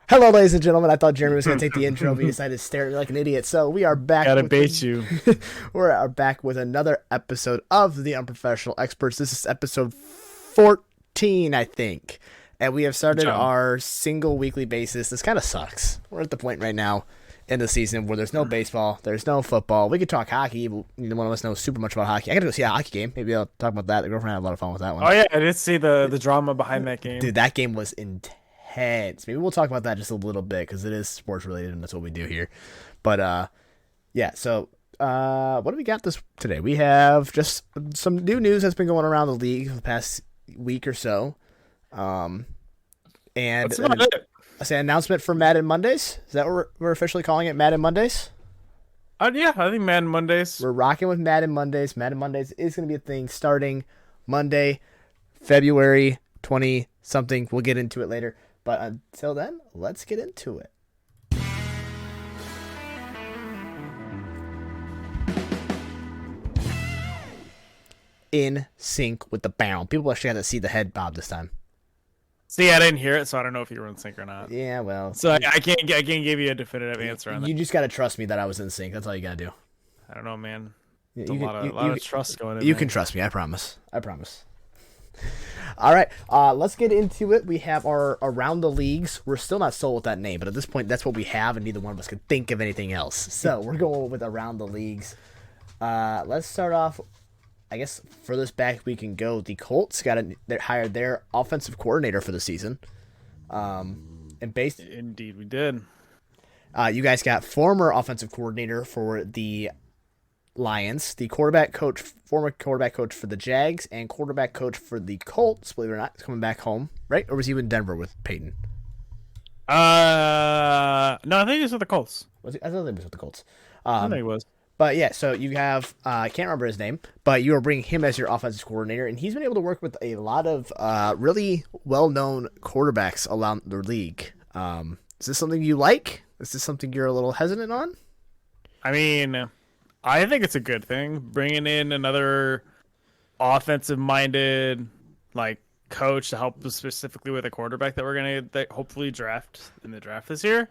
Hello, ladies and gentlemen. I thought Jeremy was going to take the intro, but he decided to stare at me like an idiot. So we are back. Gotta bait you. We're back with another episode of the Unprofessional Experts. This is episode 14, I think. And we have started our single weekly basis. This kind of sucks. We're at the point right now in the season where there's no baseball, there's no football. We could talk hockey, but neither one of us knows super much about hockey. I got to go see a hockey game. Maybe I'll talk about that. The girlfriend had a lot of fun with that one. Oh yeah, I did see the drama behind that game. Dude, that game was intense. Maybe we'll talk about that just a little bit because it is sports related and that's what we do here. But yeah. So what do we got today? We have just some new news that's been going around the league for the past week or so. And That's about it. I say announcement for Madden Mondays. Is that what we're officially calling it? Madden Mondays. Yeah, I think Madden Mondays. We're rocking with Madden Mondays. Madden Mondays is going to be a thing starting Monday, February 20 something. We'll get into it later. But until then, let's get into it. In sync with the bound. People actually had to see the head bob this time. See, I didn't hear it, so I don't know if you were in sync or not. Yeah, well. So I can't give you a definitive answer on that. You just got to trust me that I was in sync. That's all you got to do. I don't know, man. There's You a lot of trust going in. You there. can trust me. I promise. I promise. All right, let's get into it. We have our Around the Leagues. We're still not sold with that name, but at this point, that's what we have, and neither one of us could think of anything else. So we're going with Around the Leagues. Let's start off, I guess, furthest back we can go. The Colts they hired their offensive coordinator for the season. Indeed, we did. You guys got former offensive coordinator for the Lions, the former quarterback coach for the Jags, and quarterback coach for the Colts. Believe it or not, is coming back home, right? Or was he in Denver with Peyton? No, I think he was with the Colts. Was he? I thought he was with the Colts. I know he was. But yeah, so you have I can't remember his name, but you are bringing him as your offensive coordinator, and he's been able to work with a lot of really well-known quarterbacks around the league. Is this something you like? Is this something you're a little hesitant on? I mean, I think it's a good thing bringing in another offensive-minded coach to help us specifically with a quarterback that we're gonna hopefully draft in the draft this year.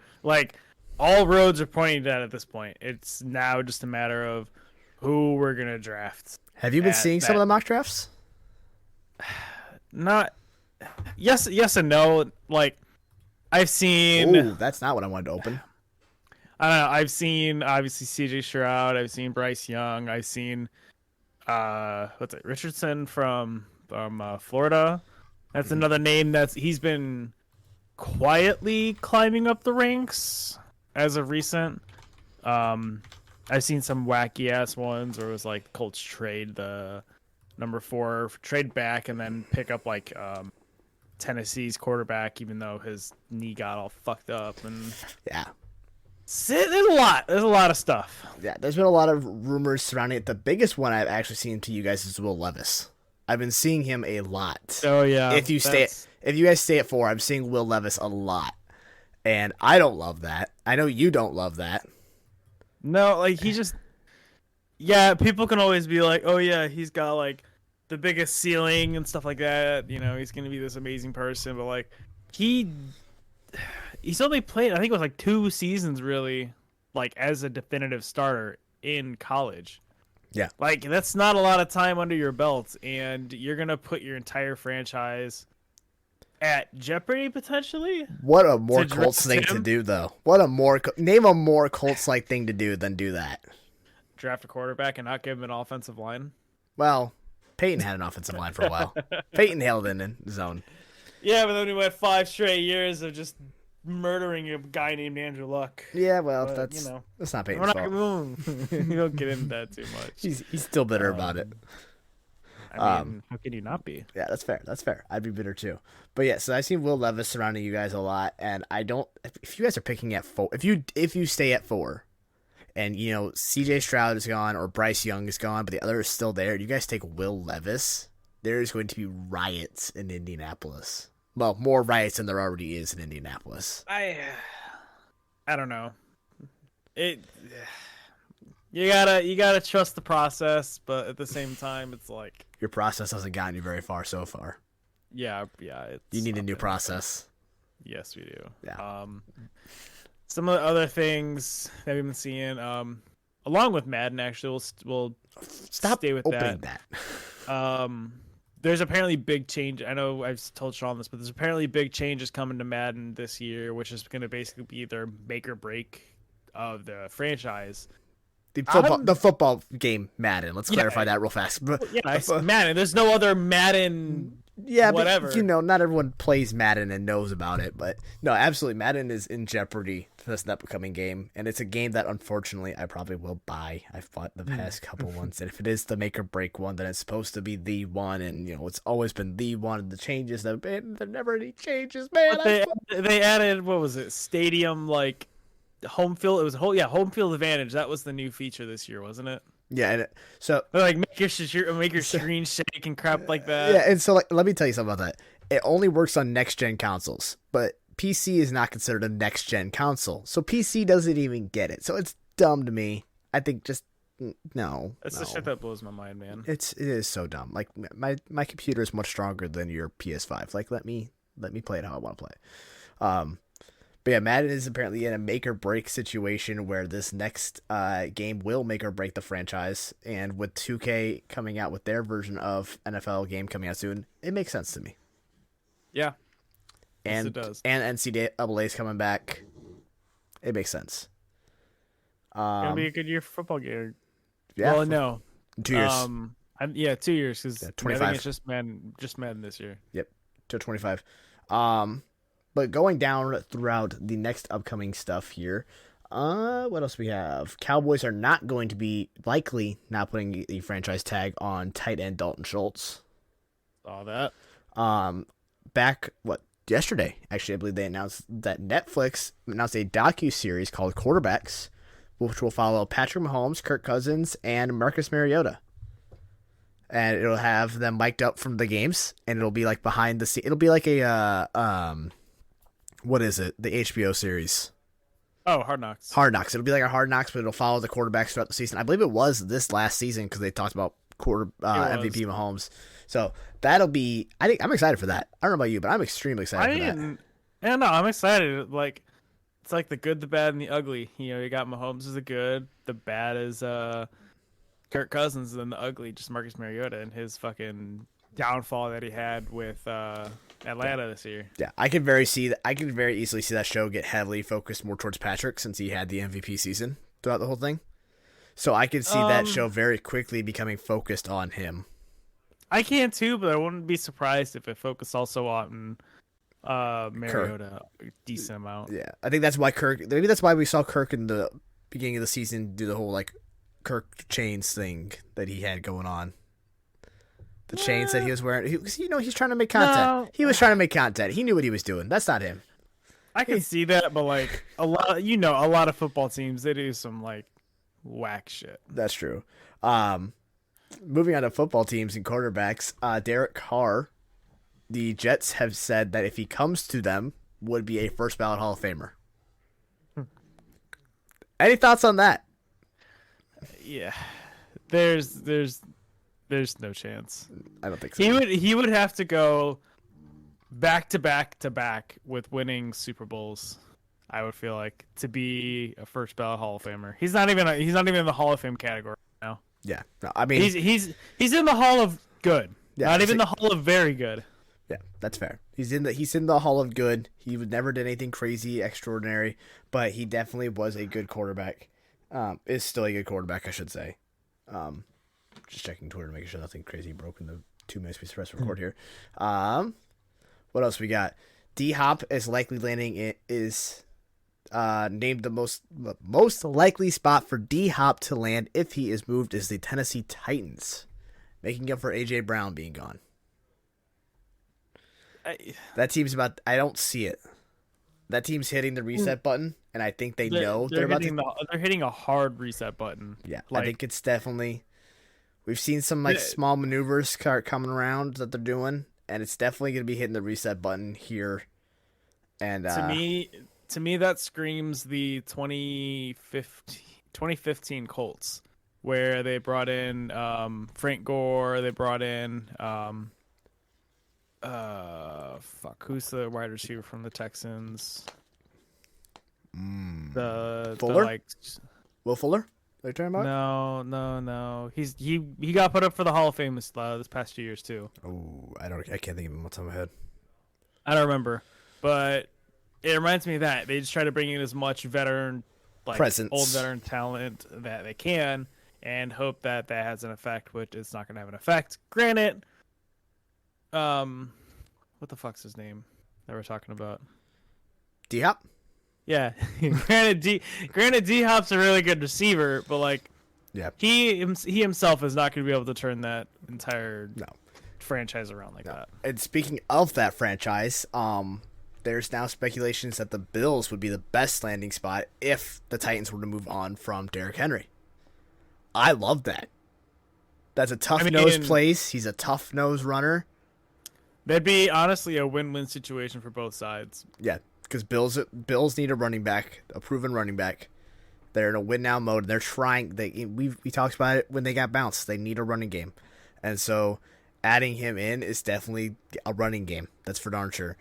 All roads are pointing to that at this point. It's now just a matter of who we're gonna draft. Have you been seeing some of the mock drafts? Not yes and no. I've seen. Oh, that's not what I wanted to open. I don't know. I've seen obviously C.J. Stroud. I've seen Bryce Young. I've seen Richardson from Florida. That's another name he's been quietly climbing up the ranks as of recent. I've seen some wacky ass ones where it was like Colts trade the number 4 trade back and then pick up Tennessee's quarterback even though his knee got all fucked up and yeah. There's a lot of stuff. Yeah, there's been a lot of rumors surrounding it. The biggest one I've actually seen to you guys is Will Levis. I've been seeing him a lot. Oh yeah. If you guys stay at 4, I'm seeing Will Levis a lot, and I don't love that. I know you don't love that. No, he just people can always be like, oh yeah, he's got the biggest ceiling and stuff like that. You know, he's gonna be this amazing person, but he's only played, I think it was 2 seasons really, as a definitive starter in college. Yeah. That's not a lot of time under your belt, and you're going to put your entire franchise at jeopardy, potentially? What a more Colts thing to do, though. Name a more Colts-like thing to do than do that. Draft a quarterback and not give him an offensive line? Well, Peyton had an offensive line for a while. Peyton held in his own. Yeah, but then we went 5 straight years of just murdering a guy named Andrew Luck. Yeah, well, that's not Peyton's fault. We don't get into that too much. He's still bitter about it. I mean, how can you not be? Yeah, that's fair. I'd be bitter too. But yeah, so I've seen Will Levis surrounding you guys a lot, and I don't. If you guys are picking at 4, if you stay at 4, and C.J. Stroud is gone or Bryce Young is gone, but the other is still there, and you guys take Will Levis, there is going to be riots in Indianapolis. Well, more riots than there already is in Indianapolis. I don't know. You gotta trust the process, but at the same time, it's your process hasn't gotten you very far so far. Yeah. It's you need a new process. Yes, we do. Yeah. Some of the other things that we've been seeing, along with Madden, actually, we'll Stop stay with opening that. that. There's apparently big change. I know I've told Sean this, but there's apparently big changes coming to Madden this year, which is going to basically be their make or break of the franchise. The football game Madden. Let's clarify that real fast. Yeah, Madden. There's no other Madden. Yeah, whatever. But, not everyone plays Madden and knows about it. But no, absolutely, Madden is in jeopardy for this upcoming game, and it's a game that unfortunately I probably will buy. I've bought the past couple ones, and if it is the make or break one, then it's supposed to be the one, and it's always been the one. And the changes that there never any changes, man. They added, what was it? Stadium home field. It was home field advantage. That was the new feature this year, wasn't it? Yeah, and so make your screen shake and crap like that. Yeah, and so let me tell you something about that. It only works on next gen consoles, but PC is not considered a next gen console, so PC doesn't even get it. So it's dumb to me. I think just no. That's the shit that blows my mind, man. It is so dumb. Like my computer is much stronger than your PS5. Like let me play it how I want to play. But yeah, Madden is apparently in a make or break situation where this next game will make or break the franchise. And with 2K coming out with their version of NFL game coming out soon, it makes sense to me. Yeah. And, yes, it does. And NCAA is coming back. It makes sense. It's going to be a good year for football game. Yeah. Well, no. 2 years. 2 years because 25. I think it's just Madden this year. Yep. To 25. But going down throughout the next upcoming stuff here, what else we have? Cowboys are not going to be likely not putting the franchise tag on tight end Dalton Schultz. Saw that. Yesterday, actually, I believe they announced that Netflix announced a docu-series called Quarterbacks, which will follow Patrick Mahomes, Kirk Cousins, and Marcus Mariota. And it'll have them mic'd up from the games, and it'll be like behind the scene. It'll be like a what is it? The HBO series. Oh, Hard Knocks. Hard Knocks. It'll be like a Hard Knocks, but it'll follow the quarterbacks throughout the season. I believe it was this last season because they talked about MVP Mahomes. So that'll be. I'm excited for that. I don't know about you, but I'm extremely excited for that. Yeah, no, I'm excited. Like it's like the good, the bad, and the ugly. You got Mahomes as the good. The bad is Kirk Cousins, and then the ugly, just Marcus Mariota and his fucking downfall that he had with Atlanta this year. Yeah, I could very easily see that show get heavily focused more towards Patrick since he had the MVP season throughout the whole thing. So I could see that show very quickly becoming focused on him. I can too, but I wouldn't be surprised if it focused also on Mariota a decent amount. Yeah, I think that's why maybe that's why we saw Kirk in the beginning of the season do the whole like Kirk chains thing that he had going on. The chains that he was wearing. He's trying to make content. No. He was trying to make content. He knew what he was doing. That's not him. I can see that, but like a lot of football teams, they do some like whack shit. That's true. Moving on to football teams and quarterbacks, Derek Carr, the Jets have said that if he comes to them, would be a first ballot Hall of Famer. Any thoughts on that? Yeah, there's no chance. I don't think so. He would have to go back to back with winning Super Bowls. I would feel like to be a first ballot Hall of Famer. He's not even in the Hall of Fame category now. Yeah, no, I mean he's in the Hall of Good. Yeah, not even the Hall of Very Good. Yeah, that's fair. He's in the Hall of Good. He never did anything crazy, extraordinary, but he definitely was a good quarterback. Is still a good quarterback, I should say. Just checking Twitter to make sure nothing crazy broke in the 2 minutes we press record here. What else we got? D-Hop is likely landing. Named the most likely spot for D-Hop to land if he is moved is the Tennessee Titans, making up for A.J. Brown being gone. That team's I don't see it. That team's hitting the reset button, and I think they know they're about they're hitting a hard reset button. Yeah, I think it's definitely. We've seen some small maneuvers start coming around that they're doing, and it's definitely going to be hitting the reset button here. And to me, that screams the 2015 Colts, where they brought in Frank Gore. They brought in fuck. Who's the wide receiver from the Texans? Fuller? Like, Will Fuller? Are you talking about? no. He got put up for the Hall of Fame this past 2 years too. Oh, I can't think of him. What's on my head? I don't remember, but it reminds me of that they just try to bring in as much veteran, like Presence. old veteran talent that they can, and hope that has an effect, which it's not going to have an effect. Granted, what the fuck's his name that we're talking about? D-Hop? Yeah, granted, D Hop's a really good receiver, but like, Yeah. he himself is not going to be able to turn that entire franchise around like that. And speaking of that franchise, there's now speculations that the Bills would be the best landing spot if the Titans were to move on from Derrick Henry. I love that. That's a tough-nosed place. He's a tough-nosed runner. That'd be honestly a win-win situation for both sides. Yeah, because Bills need a running back, a proven running back. They're in a win-now mode. They're trying. We talked about it when they got bounced. They need a running game, and so adding him in is definitely a running game. That's for darn sure.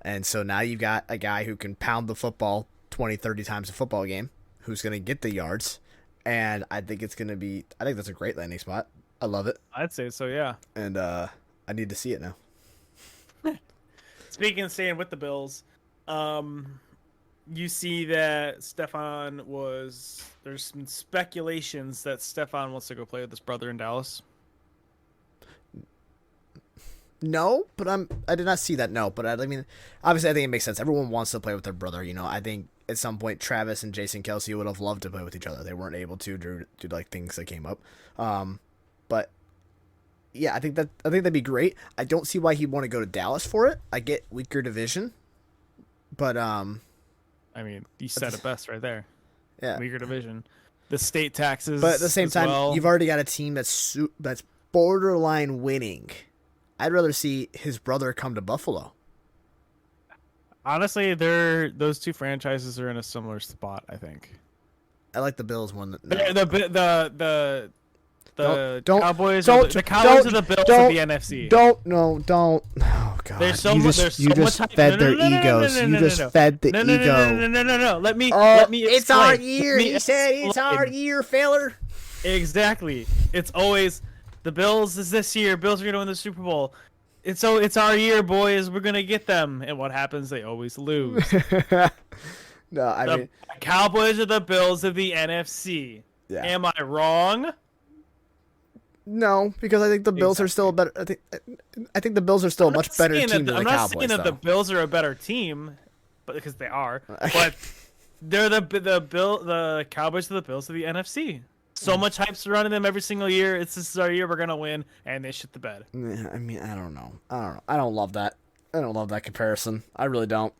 And so now you've got a guy who can pound the football 20, 30 times a football game, who's going to get the yards, and I think that's a great landing spot. I love it. I'd say so, yeah. And I need to see it now. Speaking of staying with the Bills, you see that there's some speculations that Stefan wants to go play with his brother in Dallas. No, but I did not see that. No, but I mean, obviously, I think it makes sense. Everyone wants to play with their brother. You know, I think at some point Travis and Jason Kelsey would have loved to play with each other. They weren't able to due to like things that came up. But yeah, I think that'd be great. I don't see why he'd want to go to Dallas for it. I get weaker division, but I mean, you said it best right there. Yeah, weaker division, the state taxes. But at the same time, you've already got a team that's borderline winning. I'd rather see his brother come to Buffalo. Honestly, those two franchises are in a similar spot, I think. I like the Bills one. The don't Cowboys are the Bills of the NFC. Don't. Oh god. There's so much fed their egos. You just fed the ego. No. Let me explain. It's our year. He said it's our year, failer. Exactly. It's always the Bills is this year. Bills are going to win the Super Bowl. It's our year, boys. We're going to get them. And what happens? They always lose. No, I mean, Cowboys are the Bills of the NFC. Yeah. Am I wrong? No, because I think the Bills are still a better. I think the Bills are still a much better team than the Cowboys. I'm not saying that the Bills are a better team, but because they are. But they're the Cowboys are the Bills of the NFC. So much hype surrounding them every single year. This is our year. We're gonna win, and they shit the bed. Yeah, I mean, I don't know. I don't love that. I don't love that comparison. I really don't.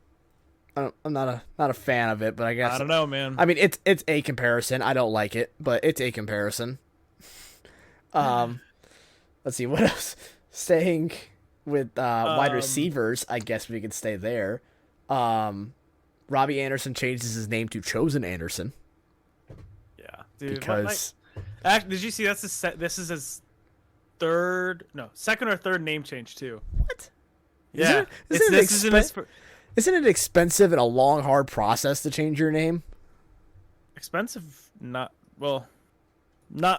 I'm not a fan of it, but I guess I don't know, man. I mean, it's a comparison. I don't like it, but it's a comparison. Let's see what else. Staying with wide receivers, I guess we could stay there. Robbie Anderson changes his name to Chosen Anderson. Yeah, dude. Because actually, did you see this is his second or third name change too? What? Yeah, isn't it expensive and a long, hard process to change your name? Expensive? Not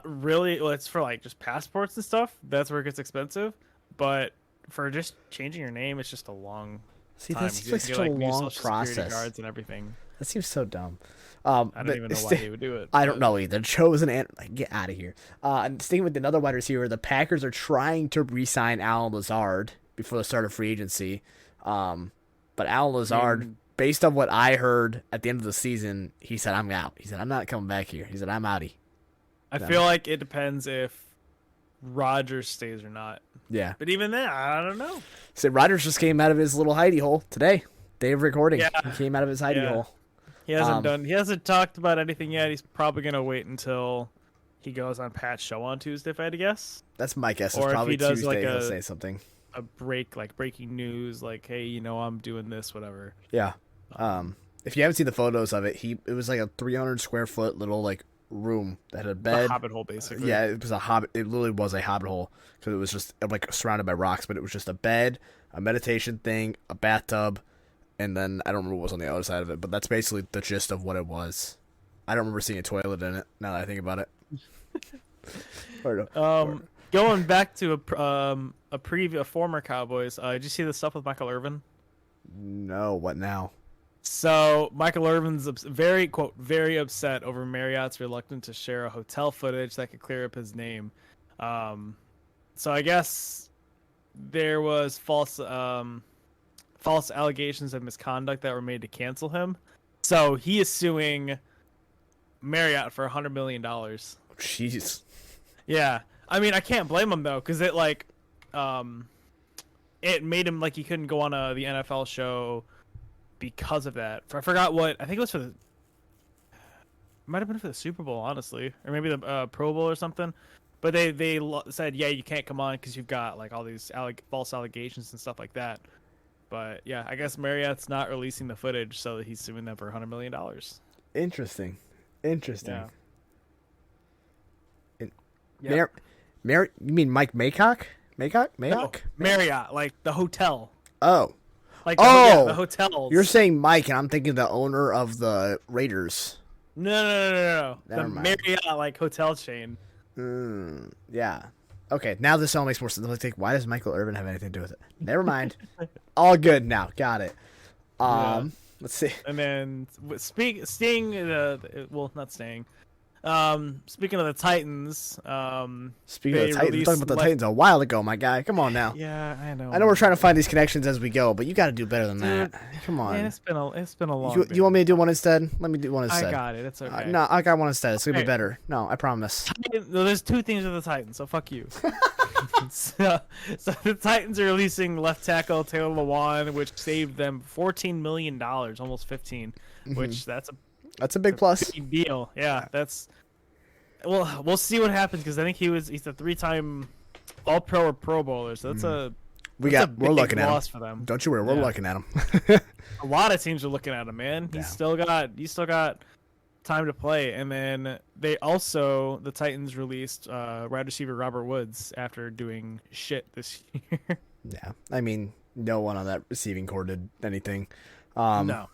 really. Well, it's for like just passports and stuff. That's where it gets expensive. But for just changing your name, it's just a long time. That seems like such a long process. Cards and everything. That seems so dumb. I don't even know why he would do it. I don't know either. Chosen and get out of here. And sticking with another wide receiver, the Packers are trying to re-sign Alan Lazard before the start of free agency. But Alan Lazard, based on what I heard at the end of the season, he said, "I'm out." He said, "I'm not coming back here." He said, "I'm outie." I feel like it depends if Rodgers stays or not. Yeah. But even then, I don't know. So Rodgers just came out of his little hidey hole today. Day of recording. Yeah. He came out of his hidey hole. He hasn't talked about anything yet. He's probably gonna wait until he goes on Pat's show on Tuesday, if I had to guess. That's my guess. It's or probably if he does Tuesday he'll say something. A breaking news, like, hey, I'm doing this, whatever. Yeah. If you haven't seen the photos of it, it was like a 300 square foot little like room that had a bed. A hobbit hole, basically. Yeah, it was a hobbit. It literally was a hobbit hole because it was just like surrounded by rocks, but it was just a bed, a meditation thing, a bathtub, and then I don't remember what was on the other side of it, but that's basically the gist of what it was. I don't remember seeing a toilet in it, now that I think about it. Going back to a former Cowboys, did you see the stuff with Michael Irvin? No, what now? So Michael Irvin's very upset over Marriott's reluctance to share a hotel footage that could clear up his name. So I guess there was false allegations of misconduct that were made to cancel him. So he is suing Marriott for $100 million. Jeez. Yeah, I mean I can't blame him though, because it made him like he couldn't go on the NFL show because of that. I forgot what. I think it was for might have been for the Super Bowl, honestly, or maybe the Pro Bowl or something. But they said, yeah, you can't come on because you've got like all these false allegations and stuff like that. But yeah, I guess Marriott's not releasing the footage, so he's suing them for $100 million. Interesting. Yeah. You mean Mike Maycock? Maycock? No, Marriott, like the hotel. Oh. Like the hotels. You're saying Mike, and I'm thinking the owner of the Raiders. No. Never The mind. Marriott like hotel chain. Yeah. Okay, now this all makes more sense. Let's think, why does Michael Irvin have anything to do with it? Never mind. All good now. Got it. Let's see. And then not staying. Speaking of the Titans, Speaking of the Titans, we talked about the Titans a while ago, my guy. Come on now. Yeah, I know. I know we're trying to find these connections as we go, but you got to do better than that. Come on. Man, it's been a long. You want me to do one instead? Let me do one instead. I got it. It's okay. No, I got one instead. It's gonna be better. No, I promise. There's two things with the Titans, so fuck you. so the Titans are releasing left tackle Taylor Lewan, which saved them $14 million, almost 15, which that's a big plus. Big deal. Yeah, that's. Well, we'll see what happens because I think he's a 3-time All-Pro or Pro Bowler, so we're looking at him. For them. Don't you worry, we're looking at him. A lot of teams are looking at him, man. He's still got time to play, and then the Titans released wide receiver Robert Woods after doing shit this year. Yeah, I mean, no one on that receiving corps did anything. No.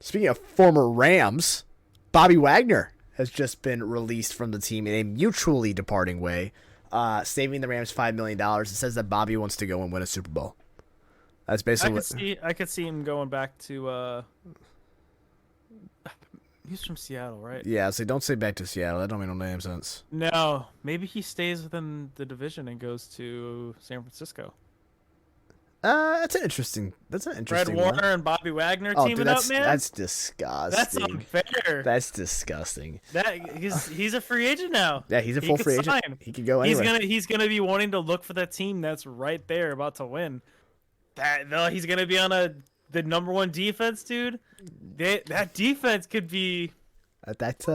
Speaking of former Rams, Bobby Wagner has just been released from the team in a mutually departing way, saving the Rams $5 million. It says that Bobby wants to go and win a Super Bowl. That's basically I could see him going back to. He's from Seattle, right? Yeah, so don't say back to Seattle. That don't make no damn sense. No, maybe he stays within the division and goes to San Francisco. That's an interesting. Fred Warner and Bobby Wagner teaming up, man. That's disgusting. That's unfair. That's disgusting. He's a free agent now. Yeah, he's a full free agent. He could go anywhere. He's gonna be wanting to look for that team that's right there about to win. He's gonna be on the number one defense, dude. That defense could be. That's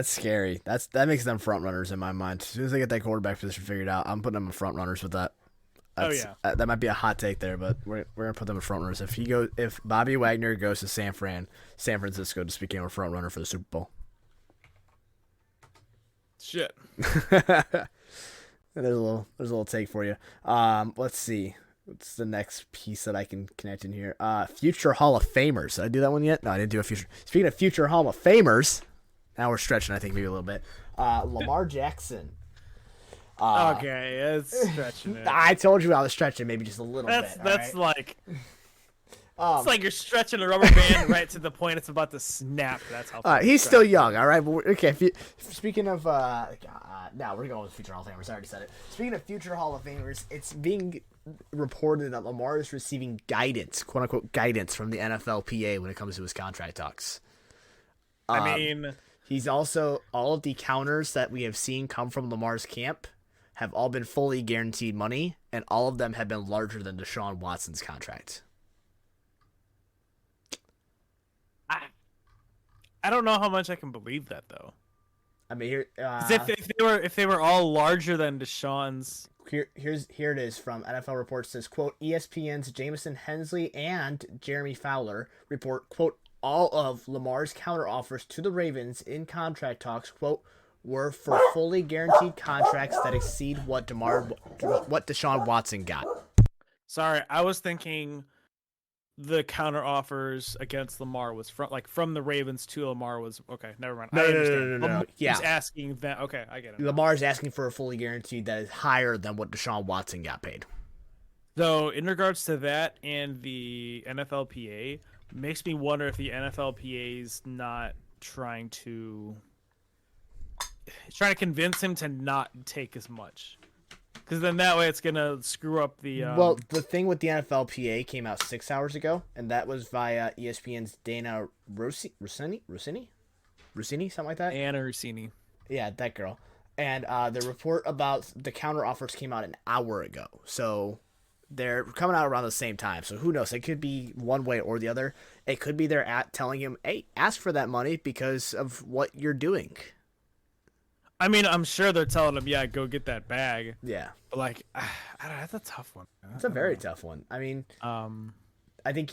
scary. That makes them front runners in my mind. As soon as they get that quarterback position figured out, I'm putting them in front runners with that. That might be a hot take there, but we're gonna put them in front runners. If Bobby Wagner goes to San Francisco just became a front runner for the Super Bowl. Shit. There's a little take for you. Let's see. What's the next piece that I can connect in here? Future Hall of Famers. Did I do that one yet? No, I didn't do a future. Speaking of future Hall of Famers, now we're stretching. I think maybe a little bit. Lamar Jackson. Okay, it's stretching it. I told you I was stretching maybe just a little bit. That's right? It's like you're stretching a rubber band right to the point it's about to snap. That's how. He's still young, all right. But okay. Speaking of, now we're going with future Hall of Famers. I already said it. Speaking of future Hall of Famers, it's being reported that Lamar is receiving guidance, quote unquote guidance, from the NFLPA when it comes to his contract talks. I mean, he's also all of the counters that we have seen come from Lamar's camp have all been fully guaranteed money, and all of them have been larger than Deshaun Watson's contract. I don't know how much I can believe that though. I mean, here if they were all larger than Deshaun's. Here it is from NFL Reports. Says, quote, ESPN's Jamison Hensley and Jeremy Fowler report, quote, all of Lamar's counter offers to the Ravens in contract talks, quote, were for fully guaranteed contracts that exceed what Deshaun Watson got. Sorry, I was thinking the counter offers against Lamar was from the Ravens to Lamar was okay. Never mind. No, I no, no, understand. no, no, no. Lamar's Yeah. asking that. Okay, I get it. Lamar is asking for a fully guaranteed that is higher than what Deshaun Watson got paid. So in regards to that and the NFLPA, makes me wonder if the NFLPA's not trying to convince him to not take as much. Because then that way it's gonna screw up the. Well, the thing with the NFLPA came out 6 hours ago, and that was via ESPN's Dana Rossini, something like that. Anna Rossini. Yeah, that girl. And the report about the counter offers came out an hour ago, so they're coming out around the same time. So who knows? It could be one way or the other. It could be they're telling him, "Hey, ask for that money because of what you're doing." I mean, I'm sure they're telling him, "Yeah, go get that bag." Yeah, But like, I don't know, that's a tough one. it's a very tough one. I mean, Um, I think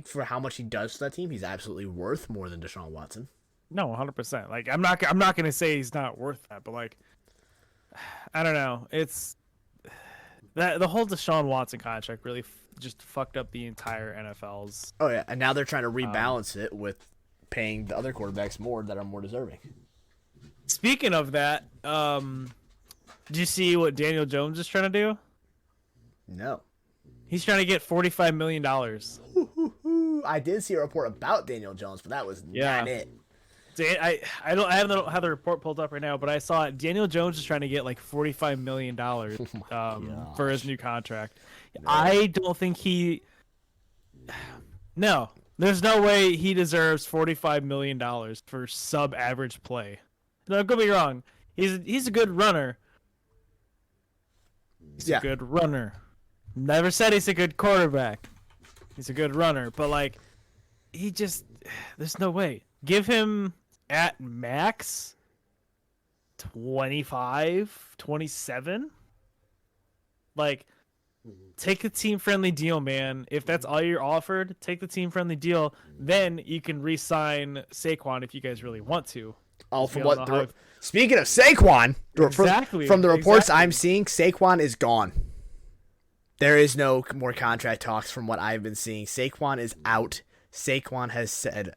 for how much he does for that team, he's absolutely worth more than Deshaun Watson. no, 100%. Like, I'm not gonna say he's not worth that, but like, I don't know. It's that the whole Deshaun Watson contract really just fucked up the entire NFL's. Oh yeah, and now they're trying to rebalance it with paying the other quarterbacks more that are more deserving. Speaking of that, do you see what Daniel Jones is trying to do? No. He's trying to get $45 million. I did see a report about Daniel Jones, but that was not it. I don't have the report pulled up right now, but I saw it. Daniel Jones is trying to get like $45 million for his new contract. No. I don't think he. No, there's no way he deserves $45 million for sub-average play. No, don't get me wrong. He's a good runner. He's a good runner. Never said he's a good quarterback. He's a good runner, but like, there's no way. Give him at max 25, 27. Like, take the team-friendly deal, man. If that's all you're offered, take the team-friendly deal. Then you can re-sign Saquon if you guys really want to. Speaking of Saquon, from the reports I'm seeing, Saquon is gone. There is no more contract talks from what I've been seeing. Saquon is out. Saquon has said,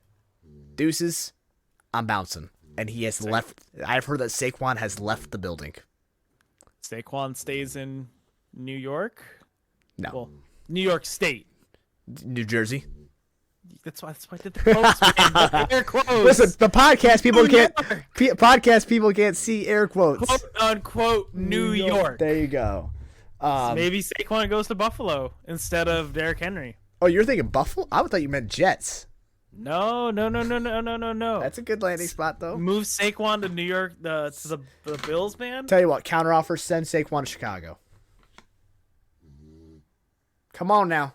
"Deuces, I'm bouncing," and he has left. I've heard that Saquon has left the building. Saquon stays in New York? No. Well, New York State. New Jersey. That's why I did the quotes, man. Air quotes. Listen, the podcast people can't see air quotes. Quote unquote New York. There you go. So maybe Saquon goes to Buffalo instead of Derrick Henry. Oh, you're thinking Buffalo? I thought you meant Jets. No. That's a good landing spot, though. Move Saquon to New York, to the Bills, man. Tell you what, counteroffer, send Saquon to Chicago. Come on now.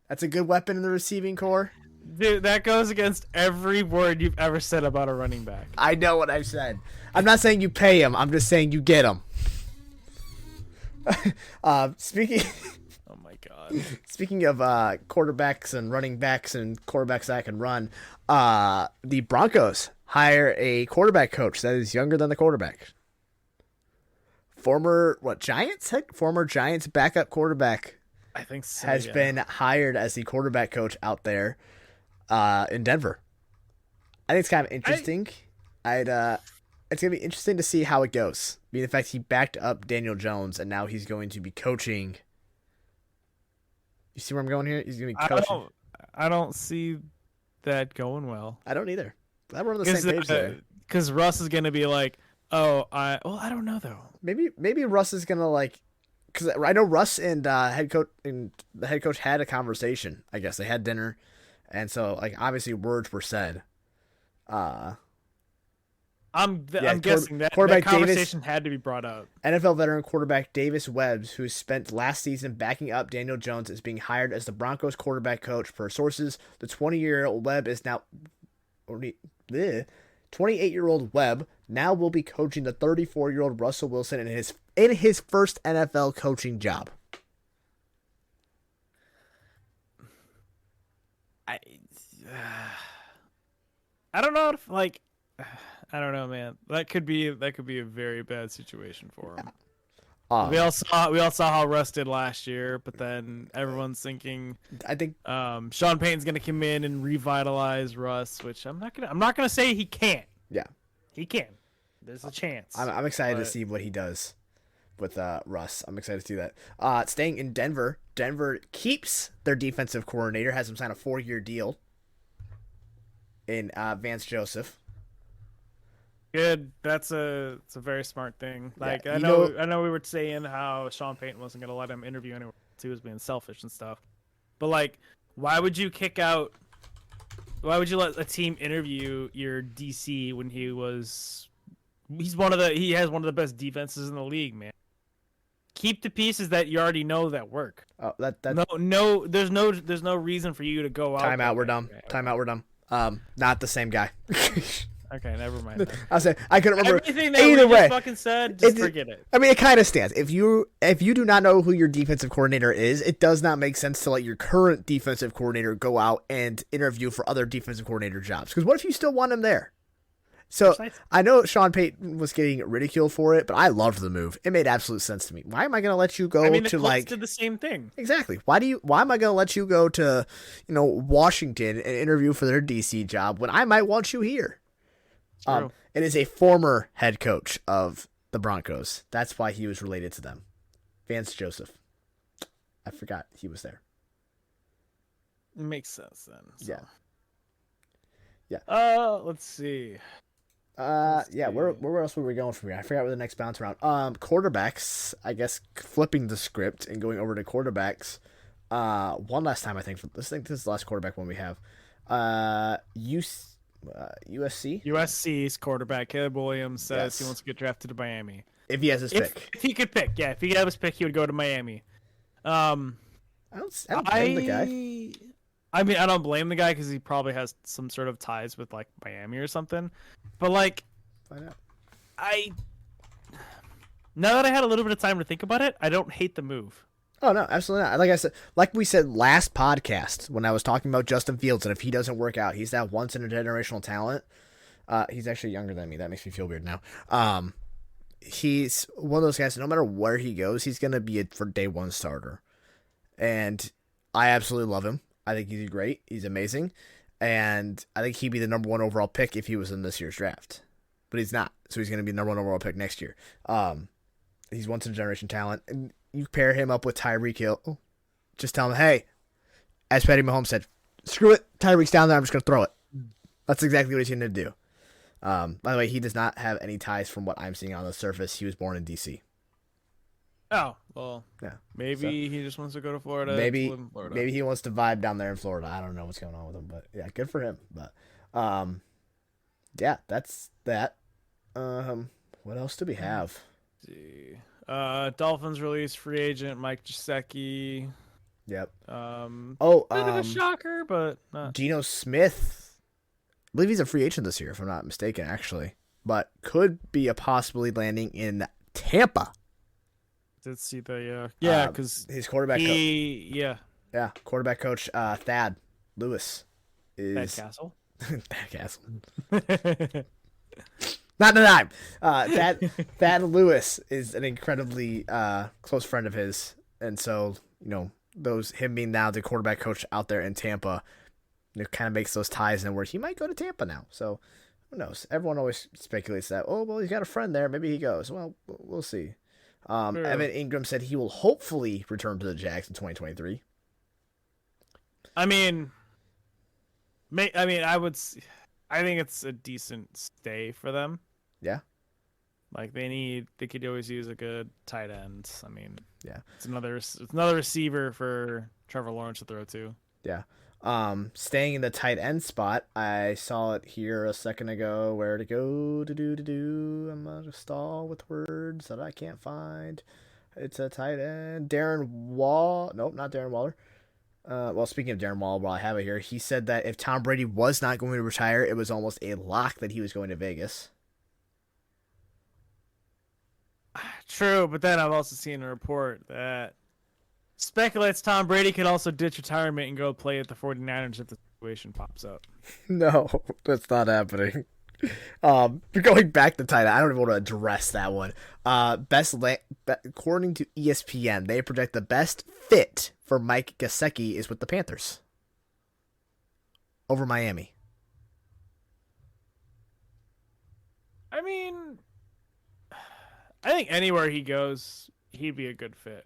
That's a good weapon in the receiving core. Dude, that goes against every word you've ever said about a running back. I know what I've said. I'm not saying you pay him. I'm just saying you get him. Speaking... Oh, my God. Speaking of quarterbacks and running backs and quarterbacks that can run, the Broncos hire a quarterback coach that is younger than the quarterback. Former Giants backup quarterback. I think so, has been hired as the quarterback coach out there in Denver. I think it's kind of interesting. It's gonna be interesting to see how it goes. I mean, the fact he backed up Daniel Jones and now he's going to be coaching. You see where I'm going here? He's gonna be coaching. I don't see that going well. I don't either. We're on the same page there. Because Russ is gonna be like, I don't know though. Maybe Russ is gonna like. Because I know Russ and the head coach had a conversation. I guess they had dinner, and so like obviously words were said. I'm guessing that conversation had to be brought up. NFL veteran quarterback Davis Webbs, who spent last season backing up Daniel Jones, is being hired as the Broncos quarterback coach. Per sources, the 28-year-old Webb is now 28-year-old Webb now will be coaching the 34-year-old Russell Wilson in his first NFL coaching job. I don't know if I don't know, man. That could be a very bad situation for him. We all saw how Russ did last year, but then everyone's thinking I think Sean Payton's gonna come in and revitalize Russ, which I'm not gonna say he can't. yeah, He can. There's a chance. I'm excited to see what he does with Russ. I'm excited to see that. Staying in Denver, Denver keeps their defensive coordinator, has him sign a 4-year deal in Vance Joseph. Good. It's a very smart thing. Like, Yeah, I know we were saying how Sean Payton wasn't gonna let him interview anywhere. He was being selfish and stuff. But like, why would you let a team interview your DC when he has one of the best defenses in the league, man? Keep the pieces that you already know that work. Oh, that there's no reason for you to go out. Timeout. We're done. Timeout. We're done. Not the same guy. Okay, never mind. Then. I say I couldn't remember. Everything that Either we way, just fucking said, just forget it. I mean, it kind of stands. If you do not know who your defensive coordinator is, it does not make sense to let your current defensive coordinator go out and interview for other defensive coordinator jobs. Because what if you still want him there? So I know Sean Payton was getting ridiculed for it, but I loved the move. It made absolute sense to me. Why am I going to let you go the to Colts did the same thing? Exactly. Why am I going to let you go to, Washington and interview for their DC job when I might want you here? It is a former head coach of the Broncos. That's why he was related to them. Vance Joseph. I forgot he was there. It makes sense then. So. Yeah. Let's see. Where else were we going from here? I forgot where the next bounce around. Quarterbacks. I guess flipping the script and going over to quarterbacks. One last time I think. This is the last quarterback one we have. USC. USC's quarterback Caleb Williams says he wants to get drafted to Miami. If he has his pick. If he could pick, yeah. If he had his pick, he would go to Miami. I don't blame the guy. I mean, I don't blame the guy because he probably has some sort of ties with like Miami or something. But like, find out. Now that I had a little bit of time to think about it, I don't hate the move. Oh no, absolutely not. Like we said last podcast when I was talking about Justin Fields, and if he doesn't work out, he's that once in a generational talent. He's actually younger than me. That makes me feel weird now. He's one of those guys. No matter where he goes, he's gonna be a for day one starter, and I absolutely love him. I think he's great. He's amazing, and I think he'd be the number 1 overall pick if he was in this year's draft, but he's not. So he's gonna be the number 1 overall pick next year. He's once in a generation talent, and you pair him up with Tyreek Hill. Just tell him, hey, as Patty Mahomes said, screw it. Tyreek's down there. I'm just going to throw it. That's exactly what he's going to do. By the way, he does not have any ties from what I'm seeing on the surface. He was born in D.C. Oh, well, yeah. Maybe he just wants to go to Florida. Maybe Florida. Maybe he wants to vibe down there in Florida. I don't know what's going on with him, but yeah, good for him. But yeah, that's that. What else do we have? Let's see. Dolphins released free agent Mike Gesicki. Bit of a shocker, but not. Geno Smith. I believe he's a free agent this year, if I'm not mistaken, actually. But could be a possibly landing in Tampa. Did see the because his quarterback. Quarterback coach Thad Lewis is Thad Castle. Thad Castle. Not the time. Thad Lewis is an incredibly close friend of his, and so him being now the quarterback coach out there in Tampa, it kind of makes those ties in where he might go to Tampa now. So who knows? Everyone always speculates that. Oh well, he's got a friend there. Maybe he goes. Well, we'll see. Evan Ingram said he will hopefully return to the Jags in 2023. I think it's a decent stay for them. Yeah. Like they could always use a good tight end. I mean, yeah. It's another receiver for Trevor Lawrence to throw to. Yeah. Staying in the tight end spot, I saw it here a second ago. Where to go to do? I'm gonna stall with words that I can't find. It's a tight end. Nope, not Darren Waller. Well, speaking of Darren Waller, while I have it here, he said that if Tom Brady was not going to retire, it was almost a lock that he was going to Vegas. True, but then I've also seen a report that speculates Tom Brady could also ditch retirement and go play at the 49ers if the situation pops up. No, that's not happening. Going back to tight end, I don't even want to address that one. According to ESPN, they project the best fit for Mike Gesicki is with the Panthers over Miami. I mean, I think anywhere he goes, he'd be a good fit.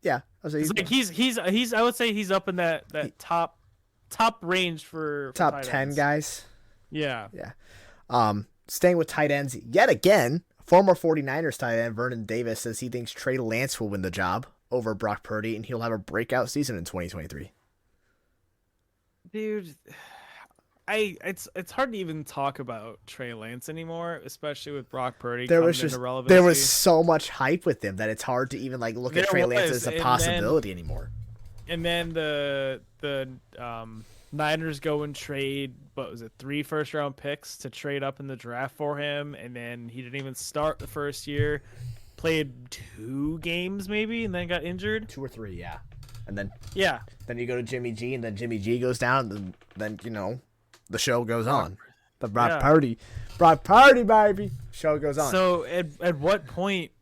Yeah, I was like he's. I would say he's up in that top range for top tight 10 ends. guys. Yeah. Staying with tight ends yet again, former 49ers tight end Vernon Davis says he thinks Trey Lance will win the job over Brock Purdy, and he'll have a breakout season in 2023. Dude, it's hard to even talk about Trey Lance anymore, especially with Brock Purdy. There was so much hype with him that it's hard to even look at Trey Lance as a possibility anymore. And then the Niners go and trade, what was it, 3 first-round picks to trade up in the draft for him, and then he didn't even start the first year. Played 2 games maybe, and then got injured. 2 or 3, yeah. And then then you go to Jimmy G, and then Jimmy G goes down, and then the show goes on. The Brock Purdy, baby, show goes on. So at what point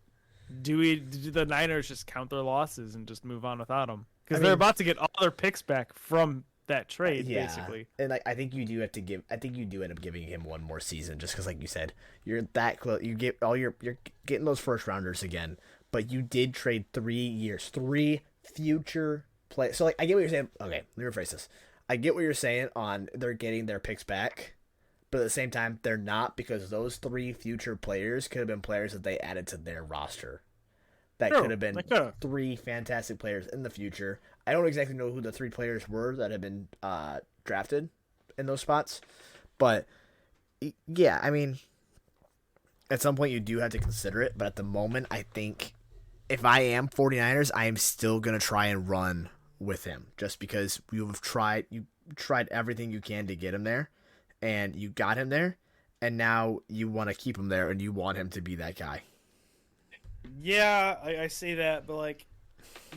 do the Niners just count their losses and just move on without them? Because they're about to get all their picks back from that trade, basically. And I think you do have to give. I think you do end up giving him one more season, just because, like you said, you're that close. You get you're getting those first rounders again, but you did trade 3 years, 3 future play. So I get what you're saying. Okay, let me rephrase this. I get what you're saying on they're getting their picks back, but at the same time they're not, because those 3 future players could have been players that they added to their roster. That could have been 3 fantastic players in the future. I don't exactly know who the 3 players were that have been drafted in those spots. But, yeah, I mean, at some point you do have to consider it. But at the moment, I think if I am 49ers, I am still going to try and run with him. Just because you tried everything you can to get him there. And you got him there. And now you want to keep him there, and you want him to be that guy. Yeah, I say that, but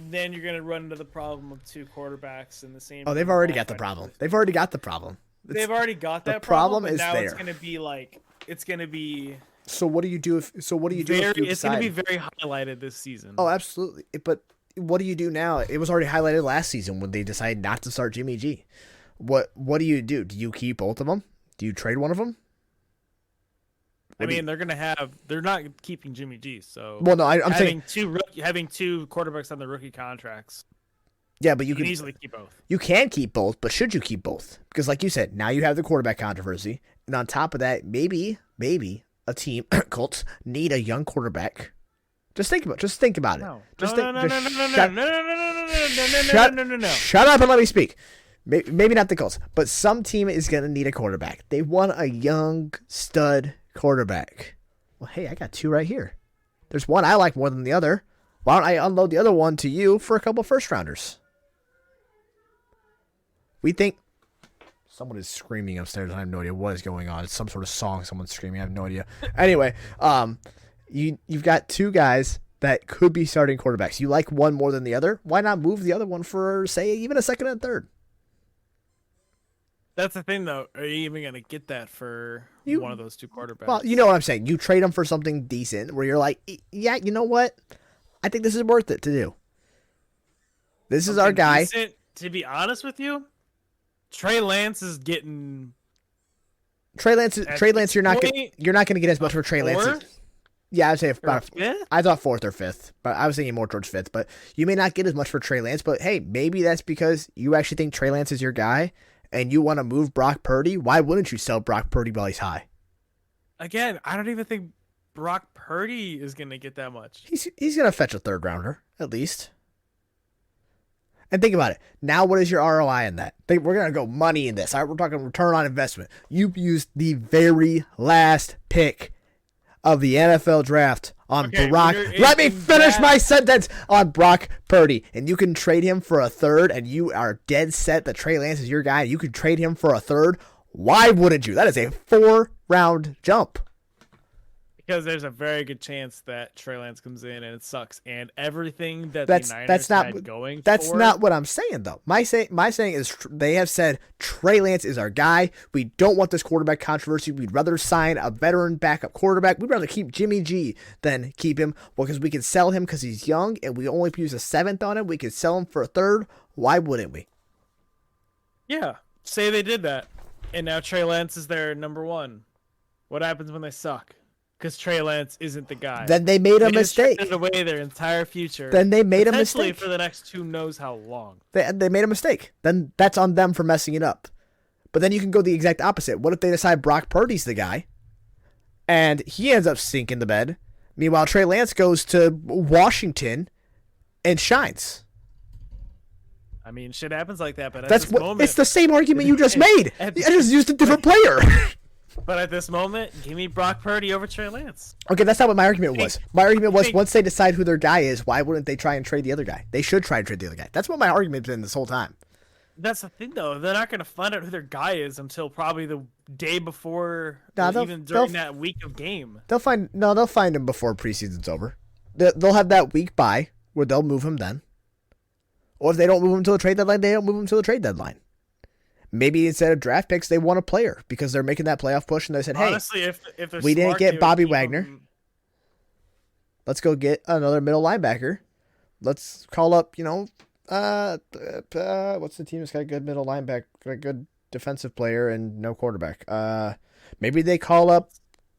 then you're gonna run into the problem of 2 quarterbacks in the same. Oh, they've already got the problem. They've already got the problem. They've already got that problem. But is now there. It's gonna be. So what do you do if? So what do you do? It's gonna be very highlighted this season. Oh, absolutely. But what do you do now? It was already highlighted last season when they decided not to start Jimmy G. What do you do? Do you keep both of them? Do you trade one of them? I mean, they're not keeping Jimmy G. So I'm saying having 2 quarterbacks on the rookie contracts. Yeah, but you can easily keep both. You can keep both, but should you keep both? Because, like you said, now you have the quarterback controversy, and on top of that, maybe a team, Colts, need a young quarterback. Just think about it. No. Shut up and let me speak. Maybe not the Colts, but some team is going to need a quarterback. They want a young stud quarterback. Well, hey, I got 2 right here. There's one I like more than the other. Why don't I unload the other one to you for a couple first rounders? We think someone is screaming upstairs. I have no idea what is going on. It's some sort of song someone's screaming. I have no idea. Anyway, you've got 2 guys that could be starting quarterbacks. You like one more than the other. Why not move the other one for, say, even a second and third? That's the thing, though. Are you even going to get that for one of those 2 quarterbacks? Well, you know what I'm saying. You trade them for something decent where you're like, yeah, you know what? I think this is worth it to do. This is our guy. Decent, to be honest with you, Trey Lance is getting. Trey Lance, you're not going to get as much for Trey Lance. Yeah, I'd say about 5th. I thought 4th or 5th, but I was thinking more towards 5th. But you may not get as much for Trey Lance. But hey, maybe that's because you actually think Trey Lance is your guy. And you want to move Brock Purdy? Why wouldn't you sell Brock Purdy while he's high? Again, I don't even think Brock Purdy is going to get that much. He's going to fetch a 3rd rounder, at least. And think about it. Now, what is your ROI in that? We're going to go money in this. All right, we're talking return on investment. You used the very last pick of the NFL draft on Brock. Let me finish my sentence on Brock Purdy. And you can trade him for a 3rd, and you are dead set that Trey Lance is your guy, and you can trade him for a 3rd. Why wouldn't you? That is a 4-round jump. Because there's a very good chance that Trey Lance comes in and it sucks, and everything that That's the Niners that's not had going. that's for, not what I'm saying though. My saying is they have said Trey Lance is our guy. We don't want this quarterback controversy. We'd rather sign a veteran backup quarterback. We'd rather keep Jimmy G than keep him because we can sell him because he's young and we only use a 7th on him. We could sell him for a 3rd. Why wouldn't we? Yeah, say they did that, and now Trey Lance is their number 1. What happens when they suck? Because Trey Lance isn't the guy. Then they made a mistake. They away their entire future. Then they made a mistake for the next who knows how long. They made a mistake. Then that's on them for messing it up. But then you can go the exact opposite. What if they decide Brock Purdy's the guy, and he ends up sinking the bed? Meanwhile, Trey Lance goes to Washington and shines. I mean, shit happens like that. But it's the same argument you just made. I just used a different player. But at this moment, give me Brock Purdy over Trey Lance. Okay, that's not what my argument was. My argument was once they decide who their guy is, why wouldn't they try and trade the other guy? They should try and trade the other guy. That's what my argument's been this whole time. That's the thing, though. They're not going to find out who their guy is until probably the day before, even during that week of game. They'll find him before preseason's over. They'll have that week bye where they'll move him then. Or if they don't move him until the trade deadline, they don't move him until the trade deadline. Maybe instead of draft picks, they want a player because they're making that playoff push, and they said, "Hey, honestly, if we didn't get Bobby Wagner. Let's go get another middle linebacker. Let's call up, what's the team that's got a good middle linebacker, a good defensive player, and no quarterback? Maybe they call up.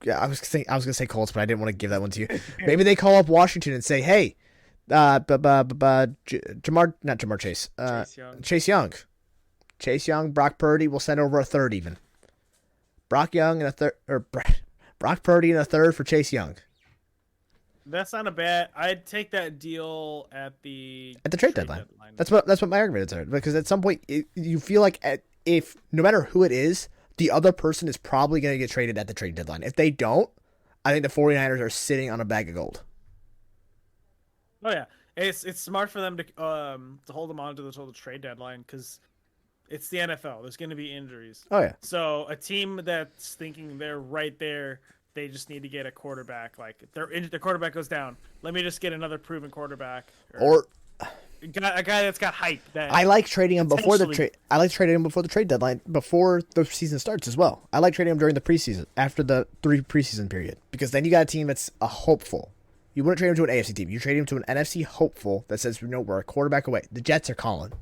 Yeah, I was gonna say Colts, but I didn't want to give that one to you. Maybe they call up Washington and say, "Hey, not Jamar Chase, Chase Young." Chase Young, Brock Purdy, we'll send over a 3rd even. Brock Purdy and a 3rd for Chase Young. That's not a bad. I'd take that deal at the trade deadline. That's what my argument is, because at some point you feel like if no matter who it is, the other person is probably going to get traded at the trade deadline. If they don't, I think the 49ers are sitting on a bag of gold. Oh yeah, it's smart for them to hold them on to the trade deadline because it's the NFL. There's going to be injuries. Oh, yeah. So a team that's thinking they're right there, they just need to get a quarterback. Like, if their quarterback goes down, let me just get another proven quarterback. Or a guy that's got hype. I like trading him before the trade. I like trading him before the trade deadline, before the season starts as well. I like trading him during the preseason, after the 3 preseason period, because then you got a team that's a hopeful. You wouldn't trade him to an AFC team. You trade him to an NFC hopeful that says, we're a quarterback away. The Jets are calling.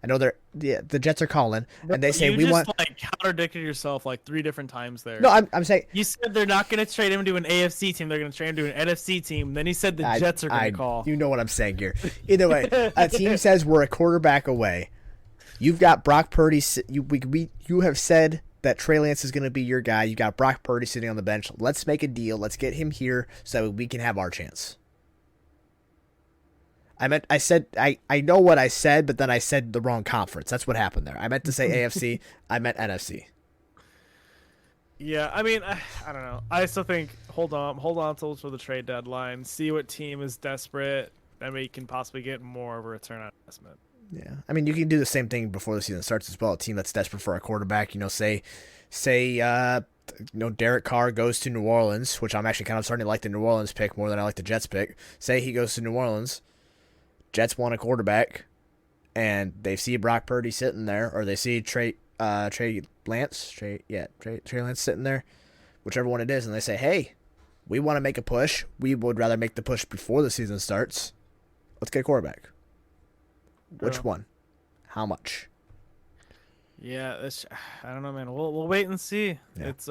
I know the Jets are calling, and they say we want. You just contradicted yourself 3 different times there. No, I'm saying you said they're not going to trade him to an AFC team. They're going to trade him to an NFC team. Then he said the Jets are going to call. You know what I'm saying here. Either way, a team says we're a quarterback away. You've got Brock Purdy. You have said that Trey Lance is going to be your guy. You got Brock Purdy sitting on the bench. Let's make a deal. Let's get him here so we can have our chance. I know what I said, but then I said the wrong conference. That's what happened there. I meant to say AFC. I meant NFC. Yeah, I mean, I don't know. I still think hold on till the trade deadline. See what team is desperate, and we can possibly get more of a return on investment. Yeah, I mean, you can do the same thing before the season starts as well. A team that's desperate for a quarterback, say, Derek Carr goes to New Orleans, which I'm actually kind of starting to like the New Orleans pick more than I like the Jets pick. Say he goes to New Orleans. Jets want a quarterback, and they see Brock Purdy sitting there, or they see Trey Lance sitting there, whichever one it is, and they say, hey, we want to make a push. We would rather make the push before the season starts. Let's get a quarterback. Which one? How much? Yeah, I don't know, man. We'll wait and see. Yeah. It's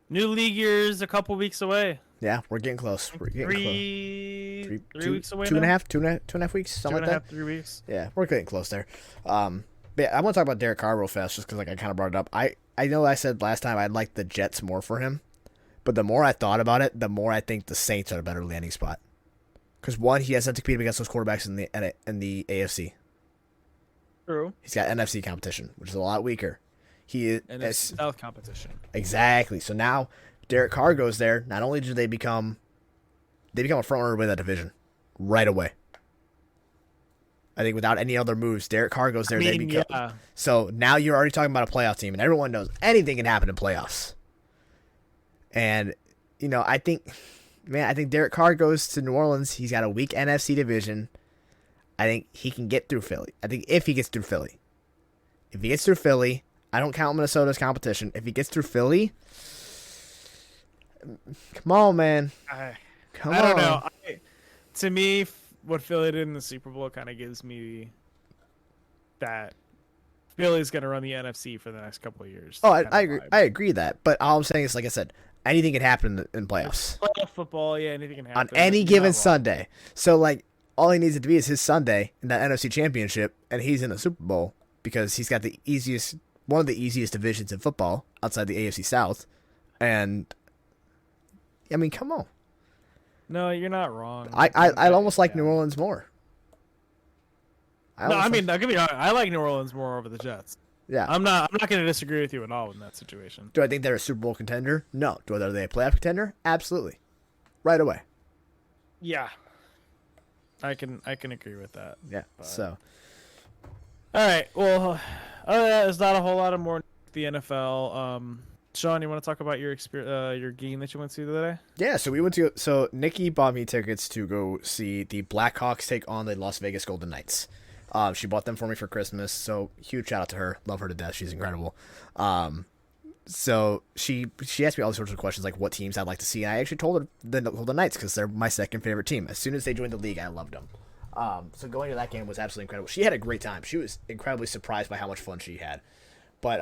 new league year's a couple weeks away. Yeah, we're getting close. We're getting three weeks away. 2.5 weeks, something like that. 3 weeks. Yeah, we're getting close there. But yeah, I want to talk about Derek Carr real fast, just because I kind of brought it up. I know I said last time I'd like the Jets more for him, but the more I thought about it, the more I think the Saints are a better landing spot. Because one, he has to compete against those quarterbacks in the AFC. True. He's got NFC competition, which is a lot weaker. And it's South competition. Exactly. So now Derek Carr goes there. Not only do they become a front runner with that division right away. I think without any other moves, Derek Carr goes there. They become. Yeah. So now you're already talking about a playoff team, and everyone knows anything can happen in playoffs. And I think Derek Carr goes to New Orleans. He's got a weak NFC division. I think he can get through Philly. I think if he gets through Philly. If he gets through Philly, I don't count Minnesota as competition. If he gets through Philly, come on, man. I don't know. To me, what Philly did in the Super Bowl kind of gives me that Philly's going to run the NFC for the next couple of years. Oh, I agree. I agree that. But all I'm saying is, like I said, anything can happen in playoffs. Playoff football, yeah, anything can happen. On any given Sunday. So, like, all he needs it to be is his Sunday in that NFC Championship, and he's in the Super Bowl because he's got one of the easiest divisions in football outside the AFC South. And, I mean, come on. No, you're not wrong. I almost like New Orleans more. Don't get me wrong. I like New Orleans more over the Jets. Yeah, I'm not going to disagree with you at all in that situation. Do I think they're a Super Bowl contender? No. Are they a playoff contender? Absolutely, right away. Yeah, I can agree with that. Yeah. But... So, all right. Well, other than that, there's not a whole lot of more the NFL. Shawn, you want to talk about your experience, your game that you went to the other day? Yeah, so Nikki bought me tickets to go see the Blackhawks take on the Las Vegas Golden Knights. She bought them for me for Christmas, so huge shout out to her. Love her to death. She's incredible. So she asked me all sorts of questions like what teams I'd like to see, and I actually told her the Golden Knights because they're my second favorite team. As soon as they joined the league, I loved them. So going to that game was absolutely incredible. She had a great time. She was incredibly surprised by how much fun she had. But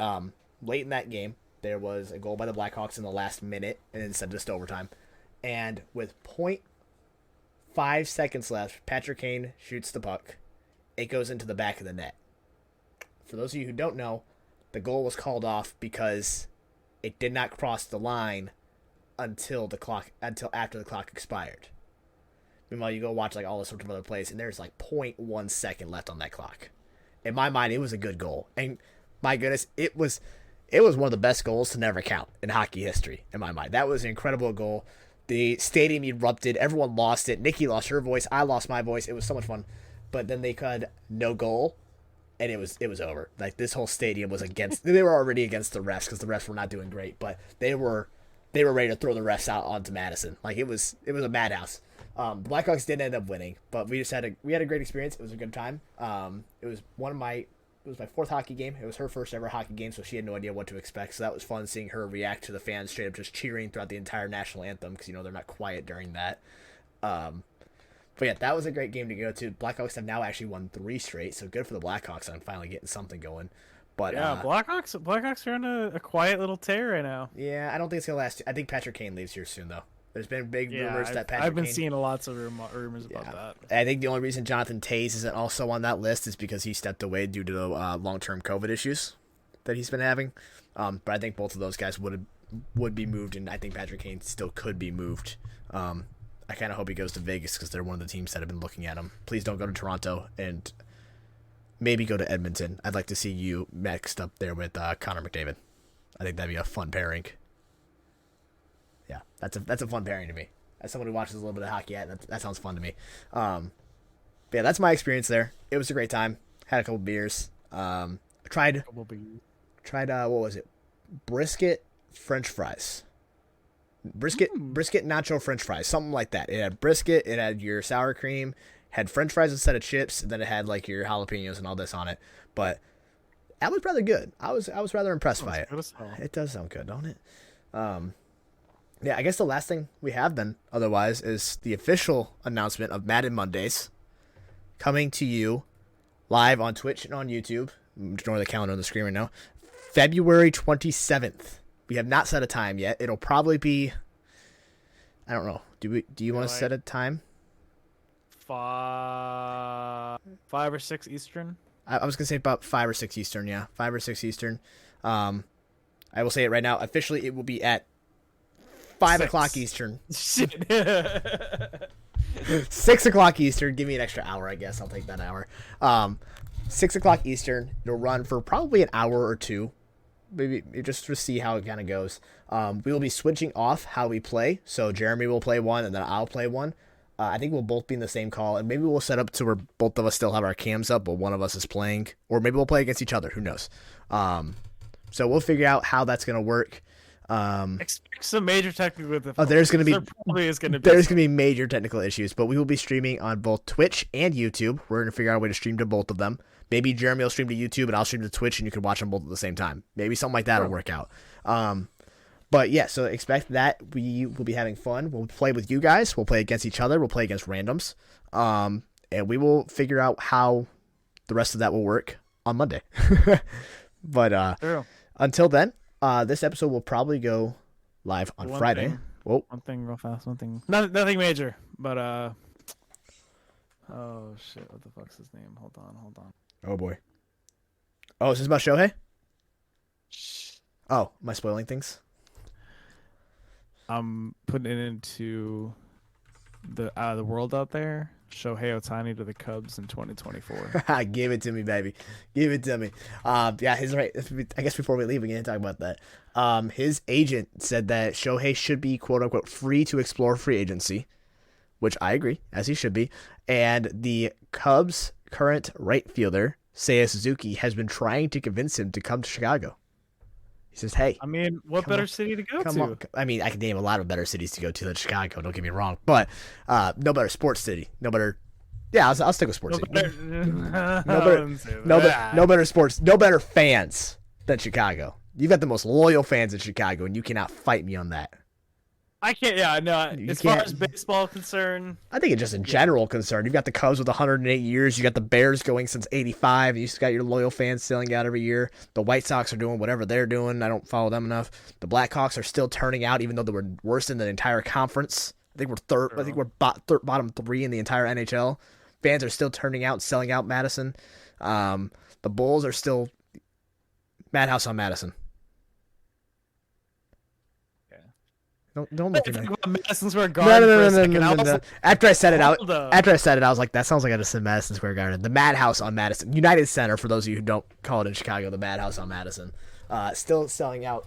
late in that game, there was a goal by the Blackhawks in the last minute, and then sent us to overtime. And with .5 seconds left, Patrick Kane shoots the puck. It goes into the back of the net. For those of you who don't know, the goal was called off because it did not cross the line until after the clock expired. Meanwhile, you go watch like all the sorts of other plays, and there's like .1 second left on that clock. In my mind, it was a good goal, and my goodness, it was one of the best goals to never count in hockey history. In my mind, that was an incredible goal. The stadium erupted. Everyone lost it. Nikki lost her voice. I lost my voice. It was so much fun. But then they had no goal, and it was over. Like this whole stadium was against. They were already against the refs because the refs were not doing great, but they were ready to throw the refs out onto Madison. Like it was a madhouse. The Blackhawks didn't end up winning, but we had a great experience. It was a good time. It was my fourth hockey game. It was her first ever hockey game, so she had no idea what to expect. So that was fun seeing her react to the fans straight up just cheering throughout the entire national anthem because they're not quiet during that. But yeah, that was a great game to go to. Blackhawks have now actually won 3 straight, so good for the Blackhawks on finally getting something going. But yeah, Blackhawks are on a quiet little tear right now. Yeah, I don't think it's gonna last. I think Patrick Kane leaves here soon, though. There's been big rumors that Patrick I've been Kane... seeing lots of rumors about that. I think the only reason Jonathan Toews isn't also on that list is because he stepped away due to the long-term COVID issues that he's been having. But I think both of those guys would be moved, and I think Patrick Kane still could be moved. I kind of hope he goes to Vegas because they're one of the teams that have been looking at him. Please don't go to Toronto, and maybe go to Edmonton. I'd like to see you mixed up there with Connor McDavid. I think that'd be a fun pairing. Yeah, that's a fun pairing to me. As someone who watches a little bit of hockey, that sounds fun to me. But yeah, that's my experience there. It was a great time. Had a couple beers. Tried what was it? Brisket French fries. Brisket nacho French fries, something like that. It had brisket, it had your sour cream, had French fries instead of chips, and then it had like your jalapenos and all this on it. But that was rather good. I was rather impressed by it. It does sound good, don't it? Yeah, I guess the last thing we have then, otherwise, is the official announcement of Madden Mondays coming to you live on Twitch and on YouTube. Ignore the calendar on the screen right now. February 27th. We have not set a time yet. It'll probably be, I don't know. Do you want to set a time? 5 or 6 Eastern. I was gonna say about 5 or 6 Eastern. Yeah, 5 or 6 Eastern. I will say it right now. Officially, it will be at 5 o'clock Eastern. Shit. 6 o'clock Eastern. Give me an extra hour, I guess. I'll take that hour. 6 o'clock Eastern. It'll run for probably an hour or two. Maybe just to see how it kind of goes. We will be switching off how we play. So Jeremy will play one, and then I'll play one. I think we'll both be in the same call, and maybe we'll set up to where both of us still have our cams up, but one of us is playing. Or maybe we'll play against each other. Who knows? So we'll figure out how that's going to work. Expect some major technical difficulties. Oh, there's gonna be There probably is gonna be. there's gonna be major technical issues, but we will be streaming on both Twitch and YouTube. We're gonna figure out a way to stream to both of them. Maybe Jeremy will stream to YouTube and I'll stream to Twitch, and you can watch them both at the same time. Maybe something like that will work out. But yeah, so expect that we will be having fun. We'll play with you guys. We'll play against each other. We'll play against randoms. And we will figure out how the rest of that will work on Monday. But until then, this episode will probably go live on Friday. Whoa. One thing real fast. Nothing major, but oh shit! What the fuck's his name? Hold on. Oh boy. Oh, is this about Shohei? Oh, am I spoiling things? I'm putting it into the world out there. Shohei Ohtani to the Cubs in 2024. Give it to me, baby. Give it to me. Yeah, he's right. I guess before we leave, we can talk about that. His agent said that Shohei should be, quote unquote, free to explore free agency, which I agree, as he should be. And the Cubs' current right fielder, Seiya Suzuki, has been trying to convince him to come to Chicago. He says, hey. I mean, what better city to go to? I mean, I can name a lot of better cities to go to than Chicago, don't get me wrong. But no better sports city. No better. Yeah, I'll stick with sports city. No better sports. No better fans than Chicago. You've got the most loyal fans in Chicago, and you cannot fight me on that. I can't. Yeah, no. As far as baseball concerned, I think it's just a general concern. You've got the Cubs with 108 years. You got the Bears going since '85. You just got your loyal fans selling out every year. The White Sox are doing whatever they're doing. I don't follow them enough. The Blackhawks are still turning out, even though they were worse than the entire conference. I think we're third. I think we're bottom 3 in the entire NHL. Fans are still turning out, selling out Madison. The Bulls are still Madhouse on Madison. Don't look at me. Madison Square Garden. No. After I said it, I was like, that sounds like I just said Madison Square Garden. The Madhouse on Madison, United Center. For those of you who don't call it in Chicago, the Madhouse on Madison, still selling out.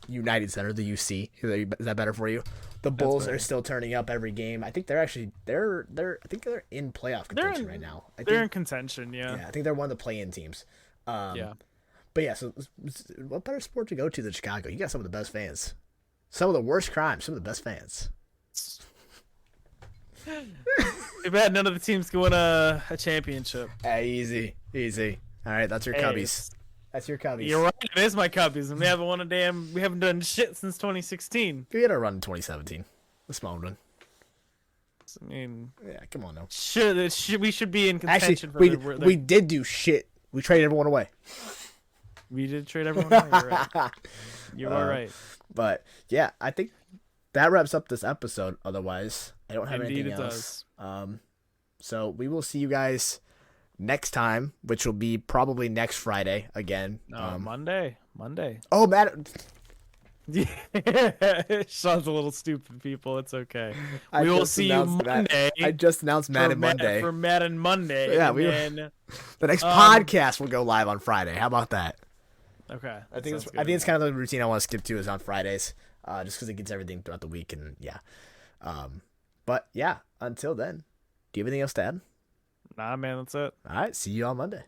United Center, the UC. Is that better for you? The Bulls are still turning up every game. I think they're actually I think they're in playoff contention right now. They're in contention, yeah. Yeah, I think they're one of the play-in teams. Yeah. But yeah, so what better sport to go to than Chicago? You got some of the best fans. Some of the worst crimes, some of the best fans. Too bad none of the teams can win a championship. Hey, easy. All right, that's your Cubbies. That's your Cubbies. You're right. It is my Cubbies, and we haven't done shit since 2016. We had a run in 2017, a small run. I mean, yeah, come on now. We should be in contention. Actually, we did do shit. We traded everyone away. We did trade everyone away. You're right. You are right. But yeah, I think that wraps up this episode. Otherwise, I don't have anything else. So we will see you guys next time, which will be probably next Friday again. Monday. Oh, Matt. Sean's a little stupid, people. It's okay. We will see you Monday. I just announced Madden Monday. For Madden Monday. Yeah, the next podcast will go live on Friday. How about that? Okay. I think it's kind of the routine I want to skip to is on Fridays, just because it gets everything throughout the week, and yeah. But yeah, until then, do you have anything else to add? Nah, man, that's it. All right, see you on Monday.